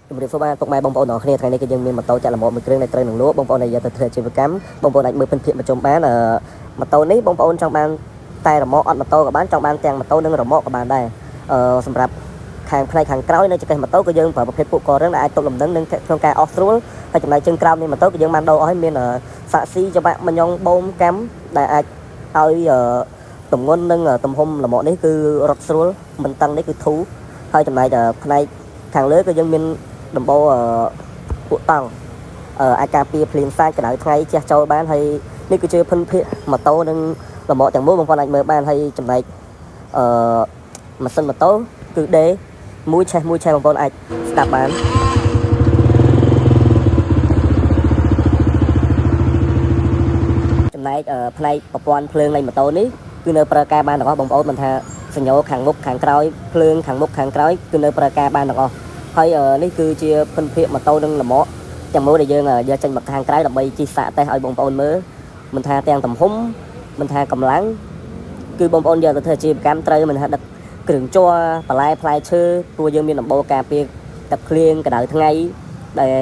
ជំរាបសួរបាទពុកម៉ែបងប្អូនទាំងអស់គ្នាថ្ងៃនេះគឺយើងមានម៉ូតូចាក់លម្អមួយគ្រឿងដែលត្រូវនឹងលក់បងប្អូនដែលយកទៅធ្វើអាជីវកម្មបងប្អូនអាចមើលពិនភាគមកជុំបានម៉ូតូនេះបងប្អូនចង់បានតែរ៉ឺម៉កអត់ម៉ូតូក៏បានចង់បានទាំងម៉ូតូនិងរ៉ឺម៉កក៏បានដែរសម្រាប់ខាងផ្នែកខាងក្រោយនៅចង្កេះម៉ូតូគឺយើងប្រើប្រភេទពួកករឿងដែលអាចទប់លំនឹងនិងក្នុងការអស់ស្រួលហើយចំណែកជើងក្រោមនៃម៉ូតូគឺយើងបានដូរអស់ហើយមានសាក់ស៊ីច្បាក់ម៉ញងបូមកាំដែលអាចឲ្យទម្ងន់និងទំហំលម្អនេះគឺរត់ស្រួលមិនតឹងនេះគឺធូរហើយចំណែកផ្នែកខាងលើគឺយើងមានដំបូលពួកតង់អាចការពារភ្លៀងសាច់ក្តៅថ្ងៃជះចូលបានហើយនេះគឺជាភិនភាគម៉ូតូនិងលម្អទាំងមូលបងប្អូនអាចមើលបានហើយចំណែកម៉ាស៊ីនម៉ូតូគឺដេមួយឆេះបងប្អូនអាចស្ដាប់បានចំណែកផ្នែកប្រព័ន្ធភ្លើងនៃម៉ូតូនេះគឺនៅប្រើការបានទាំងអស់បងប្អូនមិនថាសញ្ញោខាងមុខខាងក្រោយភ្លើងខាងមុខខាងក្រោយគឺនៅប្រើការបានទាំងអស់ហើយនេះគឺជាភិនភាគម៉ូតូនិងលម្អទាំងមូលដែលយើងយកចេញមកខាងក្រៅដើម្បីជិះសាកតេស្តឲ្យបងប្អូនមើលមិនថាទាំងទំហំមិនថាកម្លាំងគឺបងប្អូនយកទៅធ្វើអាជីវកម្មត្រូវមិនថាដឹកគ្រឿងជ័របន្លែផ្លែឈើព្រោះយើងមានដំបូលការពារទឹកភ្លៀងក្តៅថ្ងៃដែល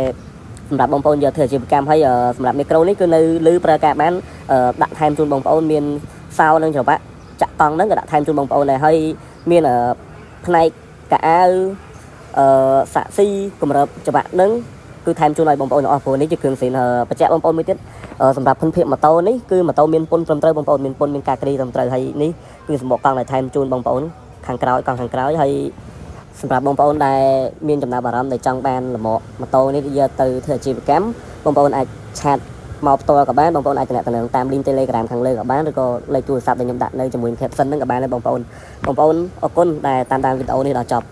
សម្រាប់បងប្អូនយកធ្វើអាជីវកម្មហើយសម្រាប់មីក្រូនេះគឺនៅលើប្រើការបានដាក់ថែមជូនបងប្អូនមានសោនិងច្រវាក់ចាក់តង់ហ្នឹងក៏ដាក់ថែមជូនបងប្អូនដែរហើយមានផ្នែកកៅអៅសាក់ស៊ីកម្រើបច្បាក់ហ្នឹងគឺថែមជូនឲ្យបងប្អូនទាំងអស់ព្រោះនេះជាគ្រឿងសេនបញ្ជាក់បងប្អូនមួយទៀតសម្រាប់ភិនភាគម៉ូតូនេះគឺម៉ូតូមានពុនត្រឹមត្រូវបងប្អូនមានពុនមានការគ្រីត្រឹមត្រូវហើយនេះគឺសម្បកកង់ដែលថែមជូនបងប្អូនខាងក្រោយកង់ខាងក្រោយហើយសម្រាប់បងប្អូនដែលមានចំណាប់អារម្មណ៍ដែលចង់បានលម្អម៉ូតូនេះយកទៅធ្វើអាជីវកម្មបងប្អូនអាចឆាតមកផ្ទាល់ក៏បានបងប្អូនអាចទំនាក់ទំនងតាម link Telegram ខាងលើក៏បានឬក៏លេខទូរស័ព្ទដែលខ្ញុំដាក់នៅជាមួយ caption ហ្នឹងក៏បានដែរបងប្អូនអរគុណដែលតាមដានវីដេអូនេះដល់ចប់